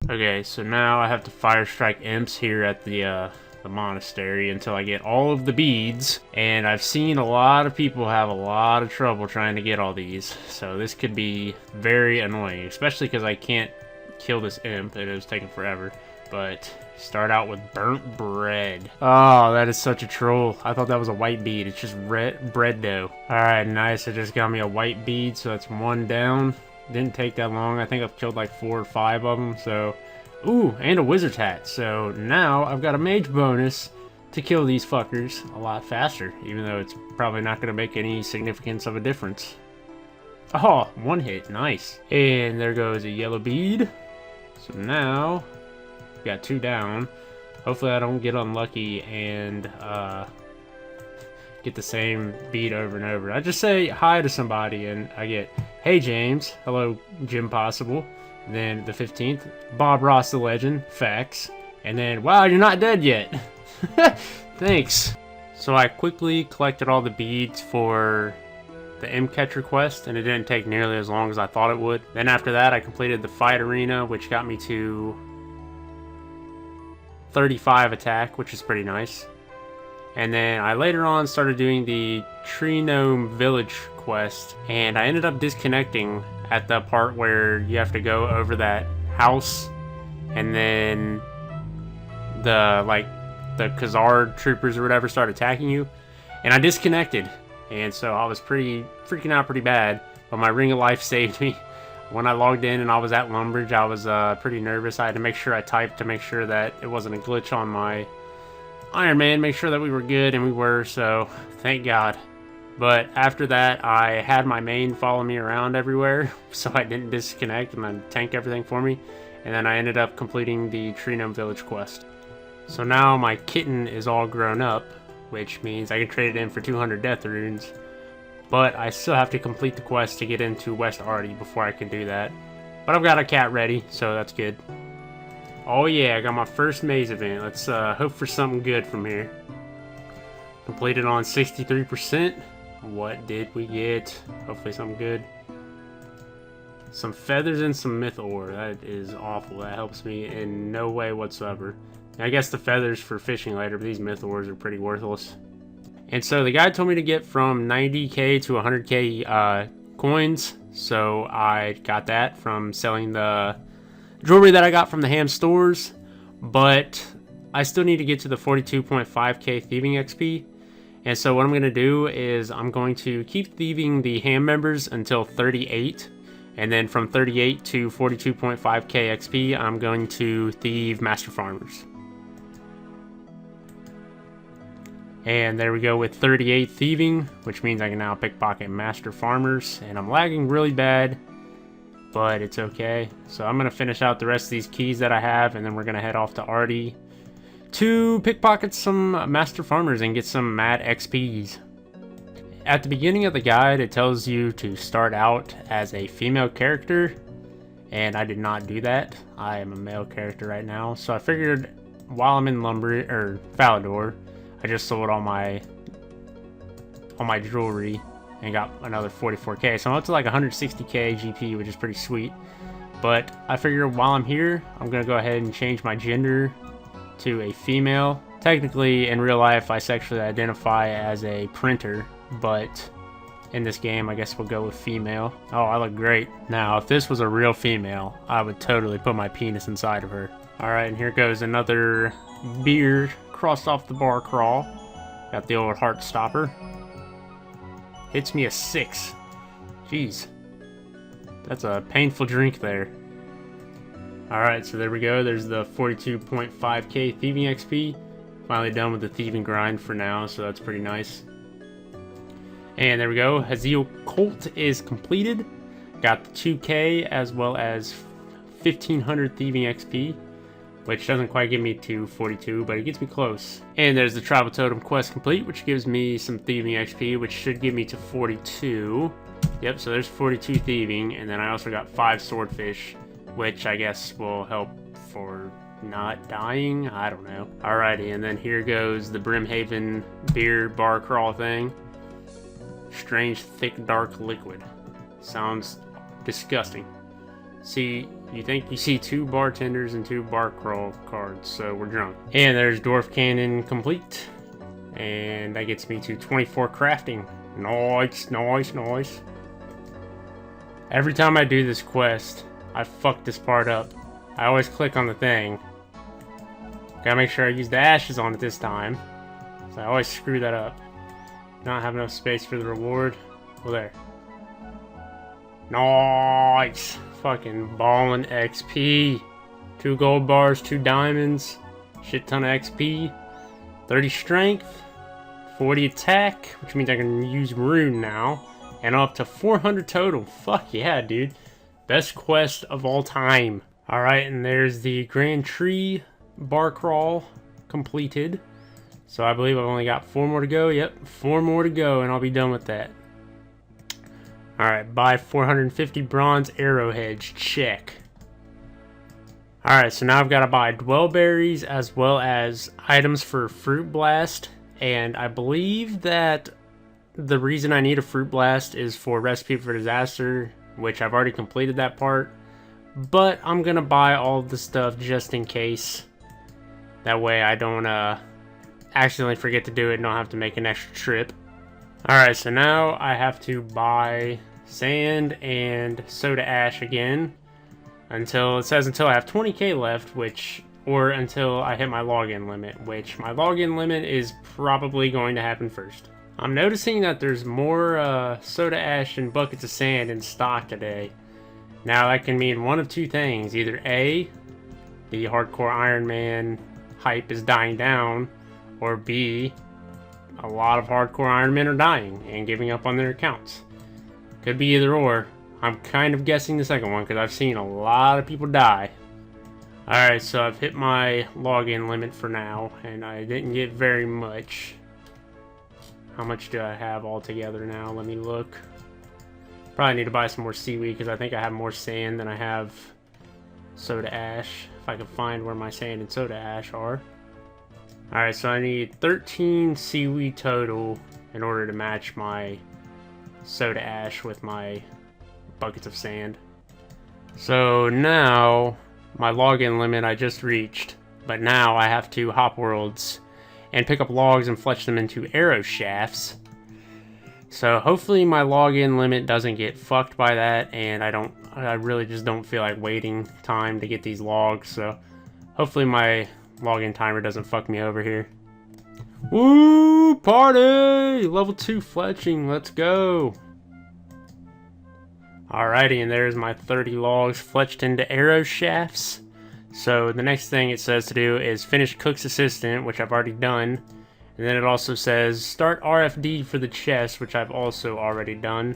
Okay, so now I have to fire strike imps here at the monastery until I get all of the beads. And I've seen a lot of people have a lot of trouble trying to get all these. So this could be very annoying, especially because I can't kill this imp. It is taking forever. But start out with burnt bread. Oh, that is such a troll. I thought that was a white bead. It's just red bread dough. Alright, nice. It just got me a white bead, so that's one down. Didn't take that long. I think I've killed like 4 or 5 of them, so... Ooh, and a wizard's hat. So now I've got a mage bonus to kill these fuckers a lot faster, even though it's probably not going to make any significance of a difference. Oh, 1 hit. Nice. And there goes a yellow bead. So now, got 2 down. Hopefully I don't get unlucky and get the same bead over and over. I just say hi to somebody and I get, hey James, hello Jim Possible. Then the 15th, Bob Ross the Legend, facts. And then, wow, you're not dead yet. Thanks. So I quickly collected all the beads for the imp catcher quest, and it didn't take nearly as long as I thought it would. Then after that, I completed the fight arena, which got me to 35 attack, which is pretty nice. And then I later on started doing the Gnome Village quest, and I ended up disconnecting at the part where you have to go over that house, and then the Khazard troopers or whatever start attacking you, and I disconnected, and so I was freaking out pretty bad, but my Ring of Life saved me. When I logged in and I was at Lumbridge, I was pretty nervous. I had to make sure I typed to make sure that it wasn't a glitch on my Iron Man, make sure that we were good, and we were, so thank God. But after that, I had my main follow me around everywhere, so I didn't disconnect and then tank everything for me. And then I ended up completing the Gnome Village quest. So now my kitten is all grown up, which means I can trade it in for 200 death runes. But I still have to complete the quest to get into West Arty before I can do that. But I've got a cat ready, so that's good. Oh yeah, I got my first maze event. Let's hope for something good from here. Completed on 63%. What did we get? Hopefully something good. Some feathers and some myth ore. That is awful. That helps me in no way whatsoever. I guess the feathers for fishing later, but these myth ores are pretty worthless. And so the guy told me to get from 90k to 100k coins. So I got that from selling the jewelry that I got from the ham stores. But I still need to get to the 42.5k thieving XP. And so what I'm going to do is I'm going to keep thieving the ham members until 38. And then from 38 to 42.5k XP, I'm going to thieve master farmers. And there we go with 38 thieving, which means I can now pickpocket master farmers. And I'm lagging really bad, but it's okay. So I'm going to finish out the rest of these keys that I have, and then we're going to head off to Arty to pickpocket some master farmers and get some mad XPs. At the beginning of the guide, it tells you to start out as a female character, and I did not do that. I am a male character right now, so I figured while I'm in Falador, I just sold all my jewelry and got another 44k, so I'm up to like 160k GP, which is pretty sweet. But I figured while I'm here, I'm gonna go ahead and change my gender to a female. Technically, in real life, I sexually identify as a printer, but in this game, I guess we'll go with female. Oh, I look great. Now, if this was a real female, I would totally put my penis inside of her. Alright, and here goes another beer crossed off the bar crawl. Got the old heart stopper. Hits me a 6. Jeez. That's a painful drink there. Alright, so there we go. There's the 42.5k thieving XP. Finally done with the thieving grind for now, so that's pretty nice. And there we go. Haziel Colt is completed. Got the 2k as well as 1500 thieving XP, which doesn't quite get me to 42, but it gets me close. And there's the Tribal Totem quest complete, which gives me some thieving XP, which should get me to 42. Yep, so there's 42 thieving, and then I also got 5 swordfish, which I guess will help for not dying. I don't know. Alrighty, and then here goes the Brimhaven beer bar crawl thing. Strange, thick, dark liquid. Sounds disgusting. See, you think you see 2 bartenders and 2 bar crawl cards, so we're drunk. And there's Dwarf Cannon complete. And that gets me to 24 crafting. Nice, nice, nice. Every time I do this quest, I fuck this part up. I always click on the thing. Gotta make sure I use the ashes on it this time. So I always screw that up. Not have enough space for the reward. Well, there. Nice! Fucking ballin' XP. 2 gold bars, 2 diamonds. Shit ton of XP. 30 strength. 40 attack, which means I can use rune now. And up to 400 total. Fuck yeah, dude. Best quest of all time. Alright, and there's the Grand Tree bar crawl completed. So I believe I've only got 4 more to go. Yep, 4 more to go and I'll be done with that. Alright, buy 450 bronze arrowheads. Check. Alright, so now I've got to buy dwellberries as well as items for Fruit Blast. And I believe that the reason I need a Fruit Blast is for Recipe for Disaster, which I've already completed that part. But I'm going to buy all of the stuff just in case. That way I don't accidentally forget to do it and don't have to make an extra trip. Alright, so now I have to buy sand and soda ash again. Until, it says until I have 20k left, or until I hit my login limit, which my login limit is probably going to happen first. I'm noticing that there's more soda ash and buckets of sand in stock today. Now that can mean one of 2 things. Either A, the Hardcore Ironman hype is dying down, or B, a lot of Hardcore Ironmen are dying and giving up on their accounts. Could be either or. I'm kind of guessing the second one because I've seen a lot of people die. Alright, so I've hit my login limit for now, and I didn't get very much. How much do I have altogether now? Let me look. Probably need to buy some more seaweed because I think I have more sand than I have soda ash. If I can find where my sand and soda ash are. Alright, so I need 13 seaweed total in order to match my soda ash with my buckets of sand. So now my login limit I just reached, but now I have to hop worlds and pick up logs and fletch them into arrow shafts. So hopefully my login limit doesn't get fucked by that, and I really just don't feel like waiting time to get these logs, so hopefully my login timer doesn't fuck me over here. Woo! Party! Level 2 fletching, let's go! Alrighty, and there's my 30 logs fletched into arrow shafts. So the next thing it says to do is finish Cook's Assistant, which I've already done. And then it also says start RFD for the chest, which I've also already done.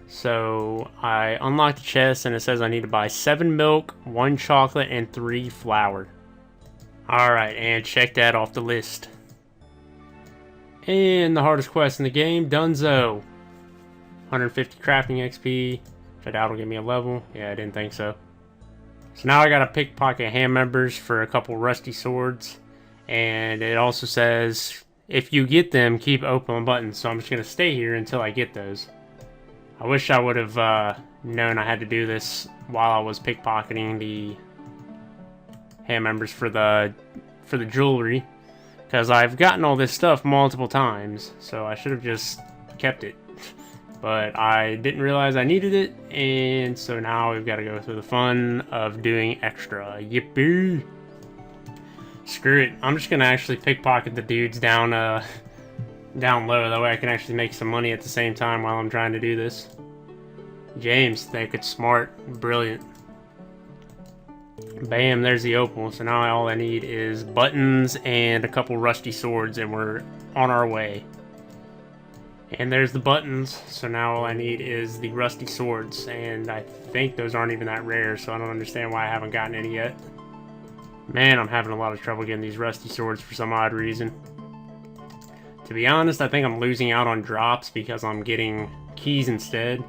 So I unlocked the chest and it says I need to buy 7 milk, 1 chocolate, and 3 flour. Alright, and check that off the list. And the hardest quest in the game, Dunzo. 150 crafting XP, which I doubt will give me a level. Yeah, I didn't think so. So now I gotta pickpocket hand members for a couple rusty swords. And it also says, if you get them, keep open buttons. So I'm just gonna stay here until I get those. I wish I would have known I had to do this while I was pickpocketing the hand members for the jewelry. Because I've gotten all this stuff multiple times. So I should have just kept it. But I didn't realize I needed it, and so now we've got to go through the fun of doing extra. Yippee! Screw it. I'm just going to actually pickpocket the dudes down low. That way I can actually make some money at the same time while I'm trying to do this. James, think it's smart. Brilliant. Bam, there's the opal. So now all I need is buttons and a couple rusty swords, and we're on our way. And there's the buttons, so now all I need is the rusty swords, and I think those aren't even that rare, so I don't understand why I haven't gotten any yet. Man, I'm having a lot of trouble getting these rusty swords for some odd reason. To be honest, I think I'm losing out on drops because I'm getting keys instead.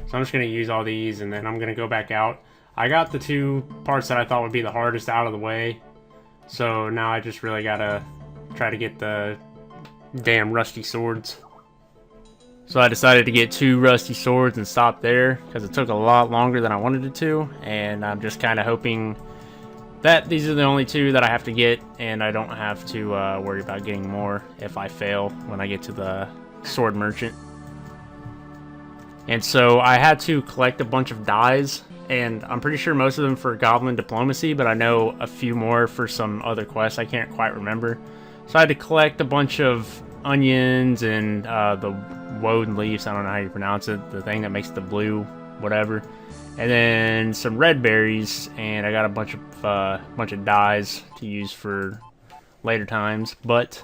So I'm just going to use all these, and then I'm going to go back out. I got the 2 parts that I thought would be the hardest out of the way, so now I just really got to try to get the damn rusty swords. So I decided to get 2 rusty swords and stop there, because it took a lot longer than I wanted it to, and I'm just kind of hoping that these are the only 2 that I have to get, and I don't have to worry about getting more if I fail when I get to the sword merchant. And so I had to collect a bunch of dyes, and I'm pretty sure most of them for Goblin Diplomacy, but I know a few more for some other quests I can't quite remember. So I had to collect a bunch of onions and the woad leaves, I don't know how you pronounce it, the thing that makes the blue whatever, and then some red berries, and I got a bunch of dyes to use for later times. But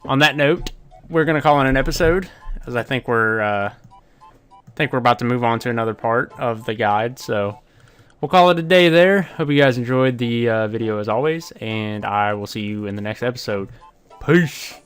on that note, we're gonna call it an episode, as I think we're about to move on to another part of the guide, so we'll call it a day there. Hope you guys enjoyed the video as always, and I will see you in the next episode. Peace!